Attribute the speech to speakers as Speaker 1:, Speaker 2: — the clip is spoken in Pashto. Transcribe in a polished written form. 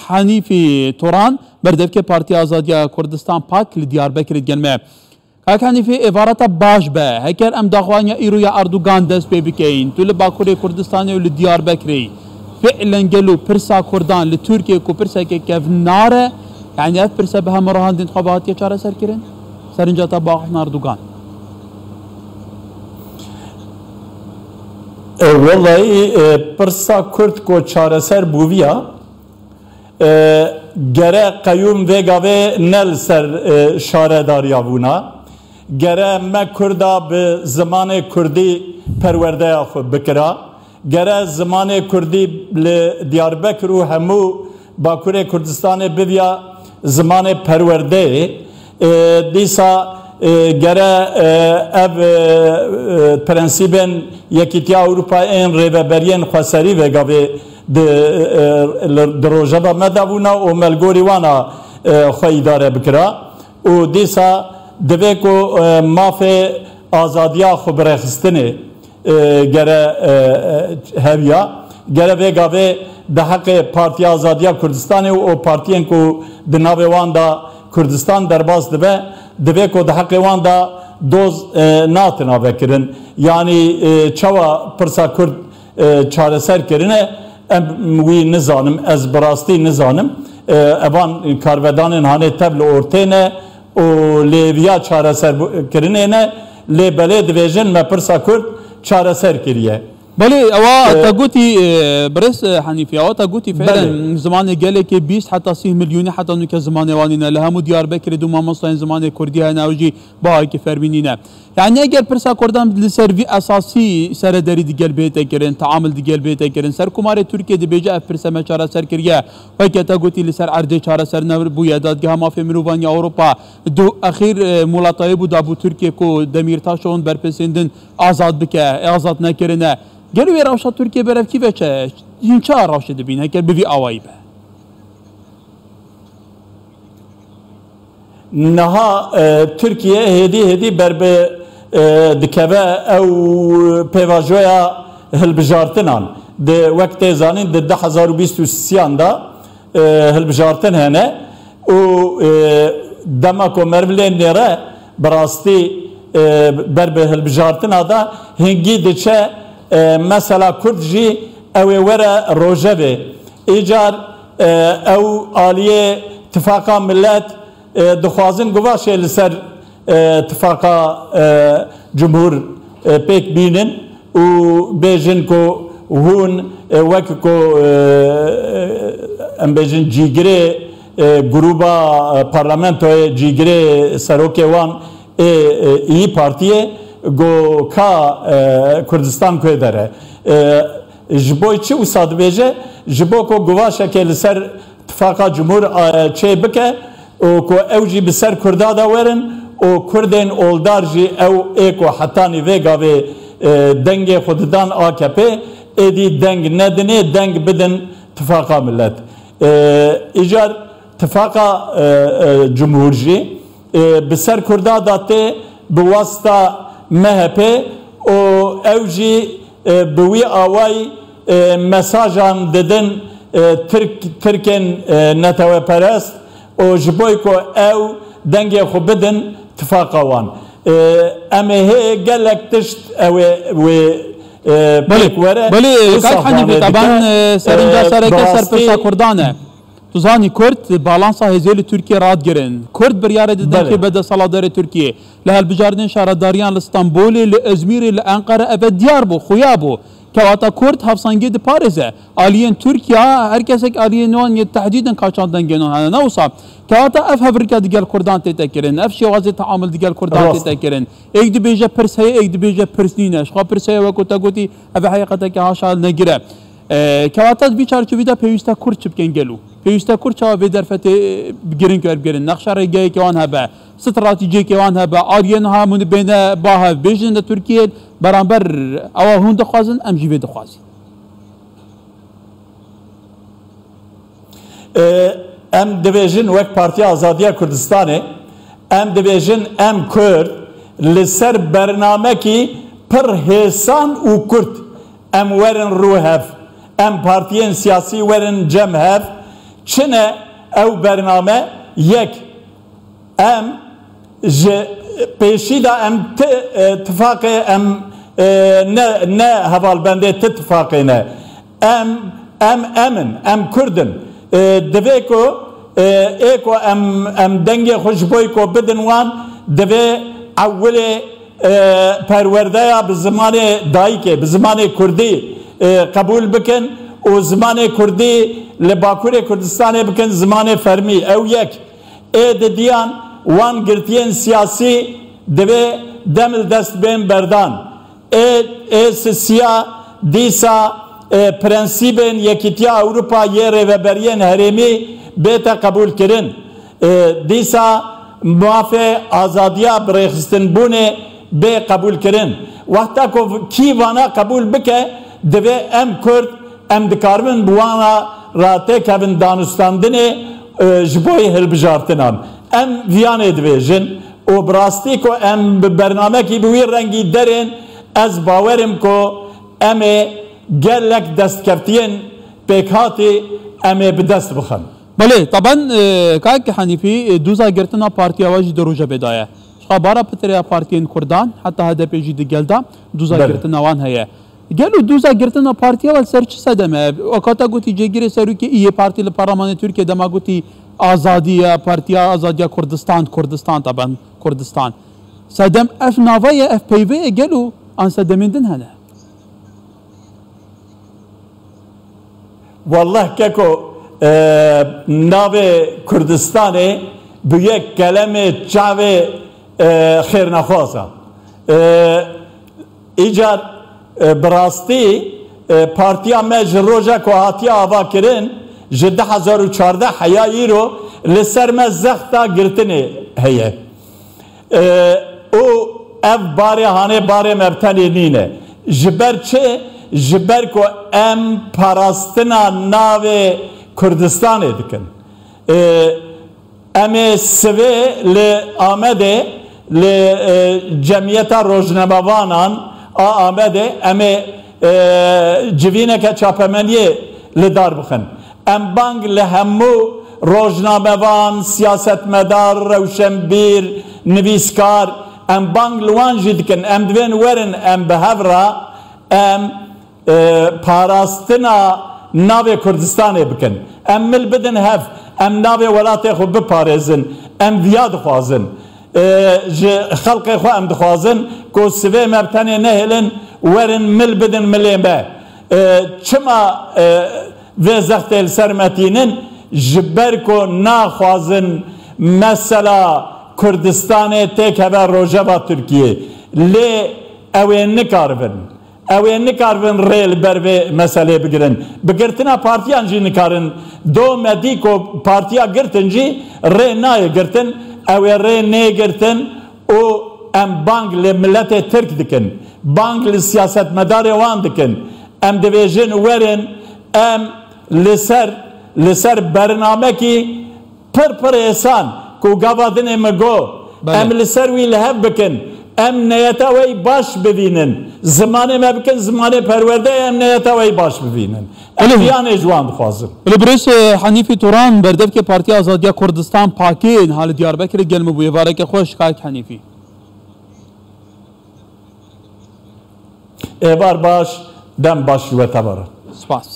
Speaker 1: حنیفی توران بردفک پارتی آزادی کردستان پاک لدیاربکر گلمه کاک حنیفی عبارت باش به هکر ام داخوانی ایرویا اردوغان دست پی بکین تو لباکوری کردستانی و لدیاربکری فعلا گلو پرسا کردان لترکیه کو پرسا که کف ناره يعني اف برسا بها مراهن انتخابات يا سر كرن سرنجا تباقنا اردوغان
Speaker 2: والله برسا كرد كو چاره سر بوفيا گره قیوم وگاوه نل سر شاره داریا بونا گره ما کردا به زمان کردی پرورده خو بکرا گره زمان کردی دیاربکر و همو باکوره کردستان بویا زمان پرورده دیسا گره اف پرنسیبن یکیتیا اروپا این ریوبرین خسری وگاوه دروژه با مدوونا و ملگوری وانا خواهی داره بکرا و دیسا دوی کو مافه آزادیا خو برخستنه گره هویا گره وگاوه ده حق پارتی آزادیا کردستان و پارتیان کو ده ناوی وان دا کردستان درباز دوی کو ده حق وان دا دوز ناتنا بکرن یعنی چوا پرسا کرد چاره سر کرنه ام وی نزانم از براستی نزانم ابان کارودان هانه تبل اورتینه و لیویا چاره سر کرنه نه لی بله دویژن ما پرسا کرد چاره سر کریه
Speaker 1: بله اوا تاگوتی برس حنیفی اوا تاگوتی فعلا زمان گله که 20 حتی 30 میلیونی حتی نوک زمان وانینه لهمو دیاربکر دو مامستان زمان کردی های نوجی با که فرمینینه يعني اگر پرسا کردن لسروی اساسی سر دری دیگل بیت کرن تعامل دیگل بیت کرن سر کمار ترکیه دی بیجا پرسا مچاره سر کریه و که تاگوتی لسر عرض چاره سر نور بویا دادگاه مافی مروانی اروپا دو اخیر مولاتای بود ابو ترکیه کو دمیرتاشون برپسندن آزاد بکه آزاد نکرنه گلوی روشا ترکیه برف کی بچه این چه روشه دبینه که بوی آوایی به
Speaker 2: نها ترکیه هدی بربه دکبه او پیواجویا هلبجارتنان ده وقت زانین ده 2023 دا هلبجارتن هنه و دماکو مرولین نره براستی بربه هلبجارتنا دا هنگی دچه مثلا کرد جی او وره روجه ایجار او آلیه اتفاقا ملت دخوازن گواشه لسر اتفاقا جمهور پیک بینن و بیجن کو هون وقت کو ام بیجن جیگره گروبا پارلمنتوی جیگره سروک وان ای پارتیه گو کا کردستان کوی داره جبوی چه وساد بیجه جبو کو گواشه که لسر اتفاقا جمهور چه بکه و کو اوجی بسر کردا دا ورن و کردین اولدار جی او ایکو حتانی ویگا و دنگ خوددان AKP ایدی دنگ ندنه دنگ بدن اتفاقا ملت ایجار اتفاقا جمهور جی بسر کردا داته بواسطه MHP و اوجی بوی آوای مساجان ددن ترکن نتوه پرست و جبوی که او دنگی خو بدن اتفاقا وان اما هی گلک تشت او
Speaker 1: بله کاک حنیفی طبعا سرنجا سرکه سرپرسا کردانه تزانی کرد بالانسا هزیل ترکیه راد گرن کرد بریاره ددن که بده سالادار ترکیه لهل بجاردن شهرداریان لستانبول لازمیر لانقره او دیار بو خویا بو كواتا كرد هفسانجي دي باريزه آليين تركيا هركسك آليين نوان تحديدا كاشاندن جنون هذا نوصا كواتا اف هفريكا ديال كردان تتكرن اف شوازي تعامل ديال كردان تتكرن ايك دي بيجا برسهي ايك دي بيجا برسنينه شخا برسهي وكوتا قوتي اف حقيقتك هاشا نگره كواتا بيچار چويدا پيوستا كرد چبكن گلو پيوستا كرد چاوا في درفت بگرن كر بگرن نقشه رگاي كوان هبه استراتيجي كوان هبه آليين ها من بين باها بيجن تركيا برانبر او هون دخوازن ام جيبه دخوازي
Speaker 2: ام دبيجن وك بارتي آزادية كردستاني ام دبيجن ام كرد لسر برنامجي پر حسان و کرد ام ورن رو هف ام پارتیین سیاسی ورن جمع هف çine ev bername yek em ji peşi da em tifakı em ne hevalbende tifakı ne em Kurdin deve ko eko em denge hoşboy ko bidin wan deve avvele perwerdaya bi zimanê dayîkê bi zimanê Kurdî kabul bikin û zimanê Kurdî li Bakurê Kurdistanê bikin zimanê fermî ew yek di diyan wan girtiyên siyasî divê demil dest bên berdan siya dîsa prensîbên Yekîtiya Ewropa yê rêveberiyên herêmî bête kabul kirin dîsa muafê azadiya birêxistinbûnê bê kabul kirin wexta ku kî vana kabul bike divê em Kurd em dikarin bi wana ra têkevin danûstandinê ji bo hilbijartinan em viyanê dibêjin û bi rastî ku em bi bernamekî bi wî rengî derên ez bawerim ku em ê gelek destkevtiyên pêkhatî em ê bi dest bixin.
Speaker 1: بله طبعا کاک حنیفی دوزا گرتنا پارتیا واجی دروجه بدایه خبره پتریا پارتیین کردان حتی HDP جی دگلدا دوزا گرتنا وان هيا گلو دوزا گرتنا پارتیا ول سرچ سدمه وقتا گوتی جگیری سرو کی ای پارتی لپارلمان ترکیه دما گوتی آزادیه پارتیا آزادیا کردستان طبعا کردستان سدم اف ناوای اف پی وی گلو ان سدمندن هنه
Speaker 2: والله ککو ناوê Kurdistanê bi yek kelemê çavê xêrnexwaza îcar bi rastî partiya me ji roja ku hatiye ava kirin ji 2014 heya îro li ser me zexta girtinê heye û ev barê hanê barê me bi tenê nîne ji ber çi ji ber ku em parastina navê Kurdistanê dikin em ê sivê li Amedê li cemiyeta rojnamevanan a Amedê em ê civîneke çapemeniyê li dar bixin em bang li hemû rojnamevan siyasetmedar rewşenbîr nivîskar em bang li wan jî dikin em divên werin em bi hev re em parastina navê Kurdistanê bikin em mil bidin hev em navê welatê xwe biparêzin em viya dixwazin ji xelkê xwe em dixwazin ku sivê me bi tenê nehêlin werin mil bidin milê me çima vê zextê li ser metînin ji ber ku naxwazin mesela Kurdistanê têkeve rojeva Tirkiyê lê ew ê nikaribin ew ê nikaribin rê li ber vê meselê bigirin bi girtina partiyan jî nikarin do medî ku partiya girtin jî rê nayê girtin ew ê rê nê girtin û em bang li milletê Tirk dikin bang li siyasetmedarê wan dikin em dibêjin werin em li ser bernamekî pir êsan ku gava dinê me got em li ser wî li hev bikin em neyeta wey baş bibînin zimanê me bikin zimanê perwerde em neyeta wey baş bibînin em viyanê ji wan dixwazin
Speaker 1: li birêş Hanîfî Turan berdevkê Partiya Azadiya Kurdistan Pakên halê Diyarbekirê gelme bûye vareke xweş kayek Hanîfî
Speaker 2: êvar baş dem baş ji we tevare
Speaker 1: spas